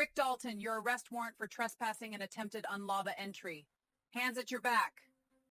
Rick Dalton, your arrest warrant for trespassing and attempted unlawful entry. Hands at your back.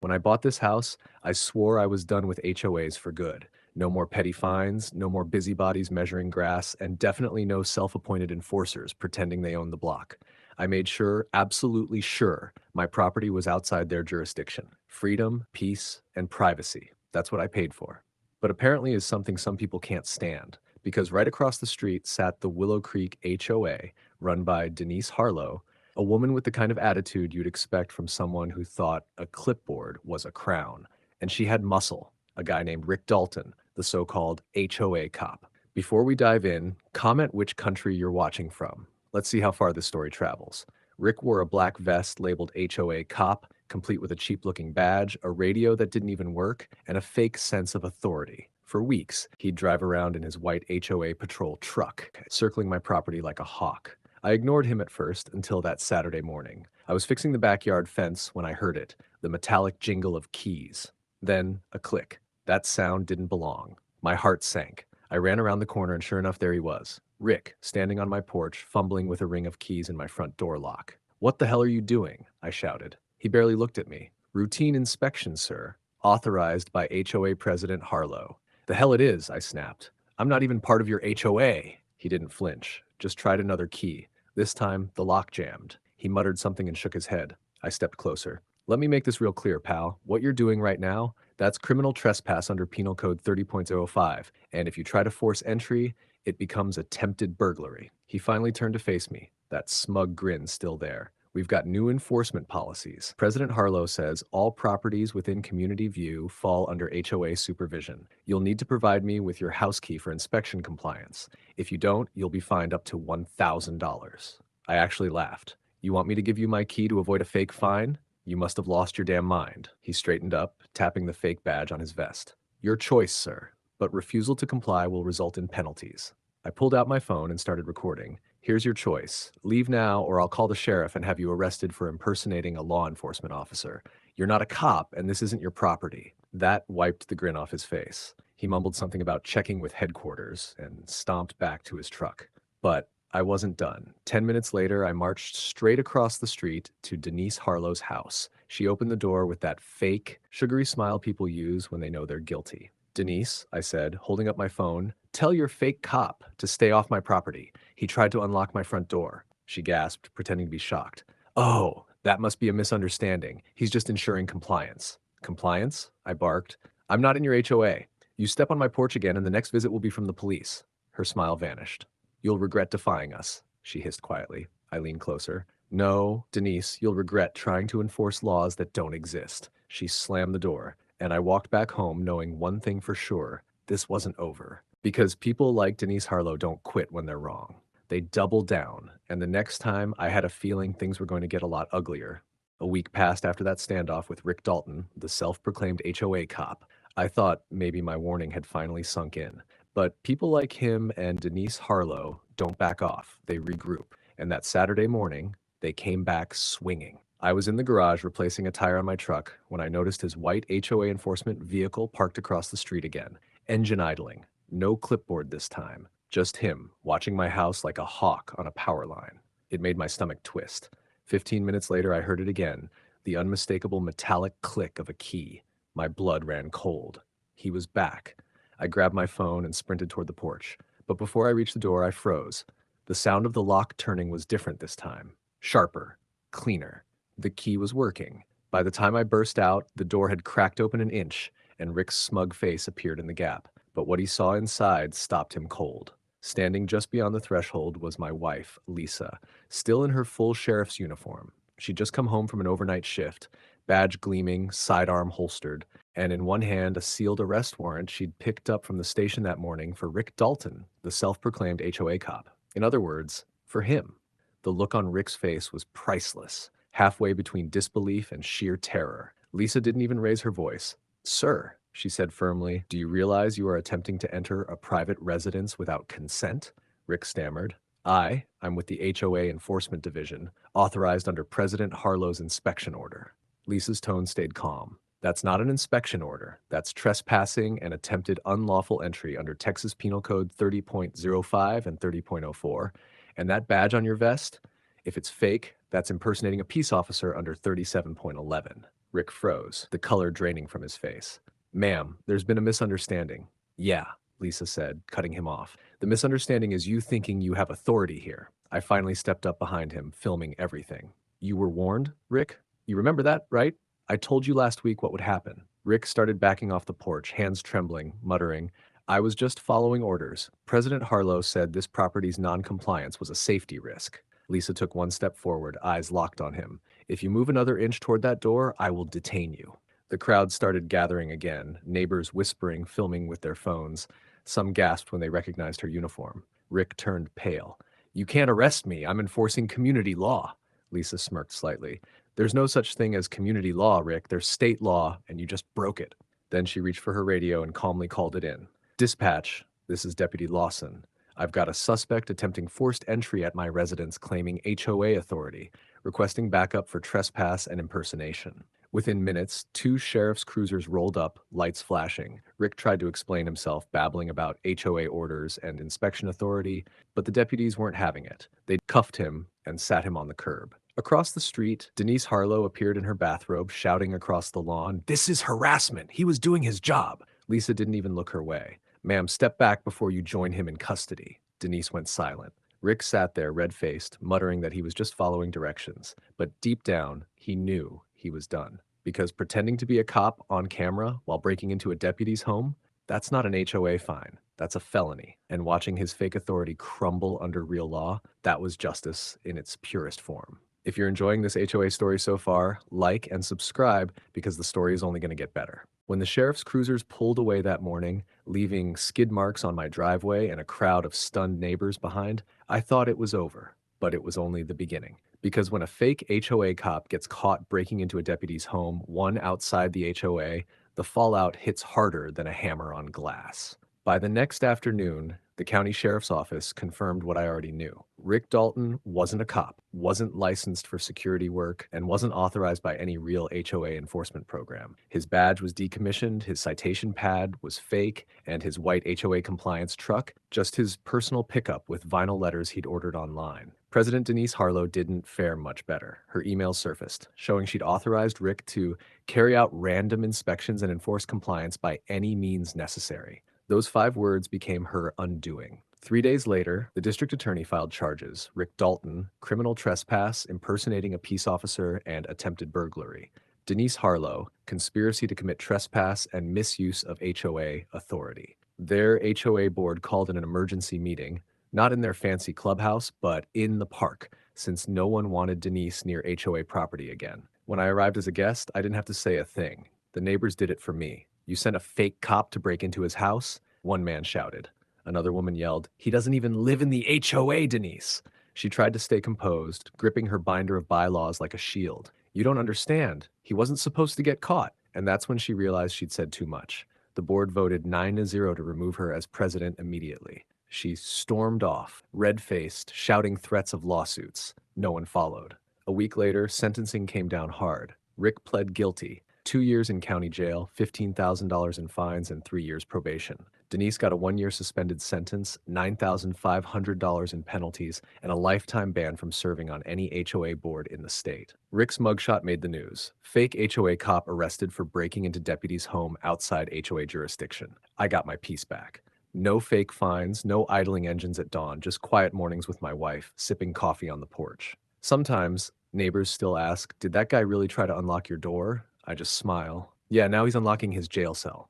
When I bought this house, I swore I was done with HOAs for good. No more petty fines, no more busybodies measuring grass, and definitely no self-appointed enforcers pretending they own the block. I made sure, absolutely sure, my property was outside their jurisdiction. Freedom, peace, and privacy. That's what I paid for. But apparently is something some people can't stand, because right across the street sat the Willow Creek HOA, run by Denise Harlow, a woman with the kind of attitude you'd expect from someone who thought a clipboard was a crown. And she had muscle, a guy named Rick Dalton, the so-called HOA cop. Before we dive in, comment which country you're watching from. Let's see how far this story travels. Rick wore a black vest labeled HOA cop, complete with a cheap-looking badge, a radio that didn't even work, and a fake sense of authority. For weeks, he'd drive around in his white HOA patrol truck, circling my property like a hawk. I ignored him at first until that Saturday morning. I was fixing the backyard fence when I heard it, the metallic jingle of keys. Then, a click. That sound didn't belong. My heart sank. I ran around the corner and sure enough, there he was. Rick, standing on my porch, fumbling with a ring of keys in my front door lock. "What the hell are you doing?" I shouted. He barely looked at me. "Routine inspection, sir. Authorized by HOA President Harlow." "The hell it is," I snapped. "I'm not even part of your HOA." He didn't flinch, just tried another key. This time, the lock jammed. He muttered something and shook his head. I stepped closer. "Let me make this real clear, pal. What you're doing right now, that's criminal trespass under Penal Code 30.05, and if you try to force entry, it becomes attempted burglary." He finally turned to face me, that smug grin still there. "We've got new enforcement policies. President Harlow says all properties within community view fall under HOA supervision. You'll need to provide me with your house key for inspection compliance. If you don't, you'll be fined up to $1,000. I actually laughed. "You want me to give you my key to avoid a fake fine? You must have lost your damn mind." He straightened up, tapping the fake badge on his vest. "Your choice, sir, but refusal to comply will result in penalties." I pulled out my phone and started recording. "Here's your choice. Leave now or I'll call the sheriff and have you arrested for impersonating a law enforcement officer. You're not a cop and this isn't your property." That wiped the grin off his face. He mumbled something about checking with headquarters and stomped back to his truck. But I wasn't done. 10 minutes later, I marched straight across the street to Denise Harlow's house. She opened the door with that fake, sugary smile people use when they know they're guilty. "Denise," I said, holding up my phone, "tell your fake cop to stay off my property. He tried to unlock my front door." She gasped, pretending to be shocked. "Oh, that must be a misunderstanding. He's just ensuring compliance." "Compliance?" I barked. "I'm not in your HOA. You step on my porch again and the next visit will be from the police." Her smile vanished. "You'll regret defying us," she hissed quietly. I leaned closer. "No, Denise, you'll regret trying to enforce laws that don't exist." She slammed the door, and I walked back home knowing one thing for sure: this wasn't over. Because people like Denise Harlow don't quit when they're wrong. They double down, and the next time I had a feeling things were going to get a lot uglier. A week passed after that standoff with Rick Dalton, the self-proclaimed HOA cop. I thought maybe my warning had finally sunk in. But people like him and Denise Harlow don't back off, they regroup. And that Saturday morning, they came back swinging. I was in the garage replacing a tire on my truck when I noticed his white HOA enforcement vehicle parked across the street again, engine idling. No clipboard this time, just him watching my house like a hawk on a power line. It made my stomach twist. 15 minutes later, I heard it again, the unmistakable metallic click of a key. My blood ran cold. He was back. I grabbed my phone and sprinted toward the porch. But before I reached the door, I froze. The sound of the lock turning was different this time. Sharper. Cleaner. The key was working. By the time I burst out, the door had cracked open an inch, and Rick's smug face appeared in the gap. But what he saw inside stopped him cold. Standing just beyond the threshold was my wife, Lisa, still in her full sheriff's uniform. She'd just come home from an overnight shift, badge gleaming, sidearm holstered, and in one hand a sealed arrest warrant she'd picked up from the station that morning for Rick Dalton, the self-proclaimed HOA cop. In other words, for him. The look on Rick's face was priceless, halfway between disbelief and sheer terror. Lisa didn't even raise her voice. "Sir," she said firmly, "do you realize you are attempting to enter a private residence without consent?" Rick stammered. I'm with the HOA Enforcement Division, authorized under President Harlow's inspection order." Lisa's tone stayed calm. "That's not an inspection order. That's trespassing and attempted unlawful entry under Texas Penal Code 30.05 and 30.04, And that badge on your vest? If it's fake, that's impersonating a peace officer under 37.11. Rick froze, the color draining from his face. Ma'am, there's been a misunderstanding. Yeah, Lisa said, cutting him off. The misunderstanding is you thinking you have authority here. I finally stepped up behind him, filming everything. You were warned, Rick? You remember that, right? I told you last week what would happen. Rick started backing off the porch, hands trembling, muttering, I was just following orders. President Harlow said this property's non-compliance was a safety risk. Lisa took one step forward, eyes locked on him. If you move another inch toward that door, I will detain you. The crowd started gathering again, neighbors whispering, filming with their phones. Some gasped when they recognized her uniform. Rick turned pale. You can't arrest me. I'm enforcing community law. Lisa smirked slightly. There's no such thing as community law, Rick. There's state law, and you just broke it. Then she reached for her radio and calmly called it in. Dispatch, this is Deputy Lawson. I've got a suspect attempting forced entry at my residence claiming HOA authority, requesting backup for trespass and impersonation. Within minutes, 2 sheriff's cruisers rolled up, lights flashing. Rick tried to explain himself, babbling about HOA orders and inspection authority, but the deputies weren't having it. They cuffed him and sat him on the curb. Across the street, Denise Harlow appeared in her bathrobe, shouting across the lawn, "This is harassment! He was doing his job!" Lisa didn't even look her way. Ma'am, step back before you join him in custody. Denise went silent. Rick sat there, red-faced, muttering that he was just following directions. But deep down, he knew he was done. Because pretending to be a cop on camera while breaking into a deputy's home, that's not an HOA fine. That's a felony. And watching his fake authority crumble under real law, that was justice in its purest form. If you're enjoying this HOA story so far, like and subscribe because the story is only going to get better. When the sheriff's cruisers pulled away that morning, leaving skid marks on my driveway and a crowd of stunned neighbors behind, I thought it was over. But it was only the beginning. Because when a fake HOA cop gets caught breaking into a deputy's home, one outside the HOA, the fallout hits harder than a hammer on glass. By the next afternoon, the county sheriff's office confirmed what I already knew. Rick Dalton wasn't a cop, wasn't licensed for security work, and wasn't authorized by any real HOA enforcement program. His badge was decommissioned, his citation pad was fake, and his white HOA compliance truck, just his personal pickup with vinyl letters he'd ordered online. President Denise Harlow didn't fare much better. Her email surfaced, showing she'd authorized Rick to carry out random inspections and enforce compliance by any means necessary. Those 5 words became her undoing. 3 days later, the district attorney filed charges: Rick Dalton, criminal trespass, impersonating a peace officer, and attempted burglary. Denise Harlow, conspiracy to commit trespass and misuse of HOA authority. Their HOA board called an emergency meeting, not in their fancy clubhouse, but in the park, since no one wanted Denise near HOA property again. When I arrived as a guest, I didn't have to say a thing. The neighbors did it for me. You sent a fake cop to break into his house? One man shouted. Another woman yelled, he doesn't even live in the HOA, Denise. She tried to stay composed, gripping her binder of bylaws like a shield. You don't understand. He wasn't supposed to get caught. And that's when she realized she'd said too much. The board voted 9-0 to remove her as president immediately. She stormed off, red-faced, shouting threats of lawsuits. No one followed. A week later, sentencing came down hard. Rick pled guilty. 2 years in county jail, $15,000 in fines, and 3 years probation. Denise got a 1-year suspended sentence, $9,500 in penalties, and a lifetime ban from serving on any HOA board in the state. Rick's mugshot made the news. Fake HOA cop arrested for breaking into deputy's home outside HOA jurisdiction. I got my peace back. No fake fines, no idling engines at dawn, just quiet mornings with my wife, sipping coffee on the porch. Sometimes, neighbors still ask, did that guy really try to unlock your door? I just smile. Yeah, now he's unlocking his jail cell.